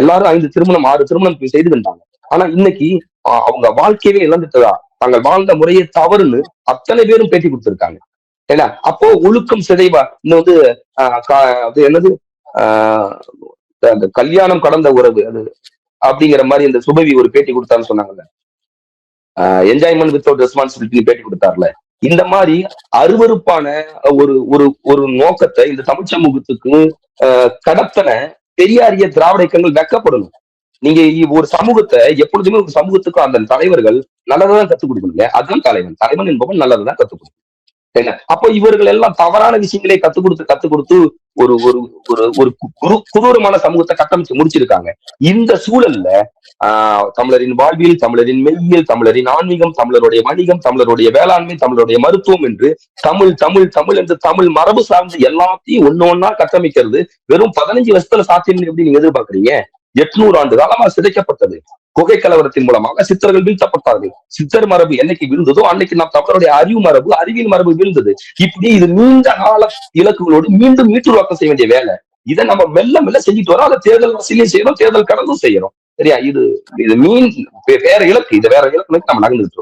எல்லாரும் 5 திருமணம் 6 திருமணம் செய்து கொண்டாங்க. ஆனா இன்னைக்கு அவங்க வாழ்க்கையவே இழந்துட்டதா, தாங்கள் வாழ்ந்த முறையே தவறுன்னு அத்தனை பேரும் பேட்டி கொடுத்திருக்காங்க. ஏன்னா அப்போ ஒழுக்கம் சிதைவா இன்னும் வந்து அது என்னது ஆஹ் அந்த கல்யாணம் கடந்த உறவு அது அப்படிங்கிற மாதிரி இந்த சுபவி ஒரு பேட்டி கொடுத்தான்னு சொன்னாங்கல்ல, என்ஜாய்மெண்ட் வித்தவுட் ரெஸ்பான்சிபிலிட்டி பேட்டி கொடுத்தாருல. இந்த மாதிரி அருவருப்பான ஒரு ஒரு ஒரு நோக்கத்தை இந்த தமிழ் சமூகத்துக்கு கடத்தன பெரியாரிய திராவிட இயக்கங்கள் வெக்கப்படணும். நீங்க ஒரு சமூகத்தை எப்பொழுதுமே ஒரு சமூகத்துக்கும் அந்த தலைவர்கள் நல்லதான் கத்துக் கொடுக்கணுங்க. அதுதான் தலைவன். தலைவன் என்பவன் நல்லதான் கத்துக் கொடுக்கணும். என்ன அப்போ இவர்கள் எல்லாம் தவறான விஷயங்களை கத்துக் கொடுத்து ஒரு ஒரு ஒரு ஒரு குரூரமான சமூகத்தை கட்டமைச்சு முடிச்சிருக்காங்க. இந்த சூழல்ல தமிழரின் வாழ்வியல், தமிழரின் மெய்யியல், தமிழரின் ஆன்மீகம், தமிழருடைய வணிகம், தமிழருடைய வேளாண்மை, தமிழருடைய மருத்துவம் என்று தமிழ் தமிழ் தமிழ் என்று தமிழ் மரபு சார்ந்து எல்லாத்தையும் ஒண்ணு கட்டமைக்கிறது வெறும் 15 வருஷத்துல சாத்தியம் எப்படி நீங்க எதிர்பார்க்கறீங்க? 800 ஆண்டு காலமா சிதைக்கப்பட்டது. குகை கலவரத்தின் மூலமாக சித்தர்கள் வீழ்த்தப்பட்டார்கள். சித்தர் மரபு என்னைக்கு வீழ்ந்ததோ அன்னைக்கு நாம் தமிழருடைய அறிவு மரபு, அறிவியல் மரபு வீழ்ந்தது. இப்படி இது நீண்ட கால இலக்குகளோடு மீண்டும் மீட்டுருவாக்கம் செய்ய வேண்டிய வேலை. இதை நம்ம மெல்ல மெல்ல செஞ்சுட்டு வரோம். அதை தேர்தல் வசதியும் செய்யறோம், தேர்தல் கடந்தும் செய்யறோம். சரியா? இது இது வேற இலக்கு. இது வேற இலக்கு நம்ம நகர்ந்துட்டு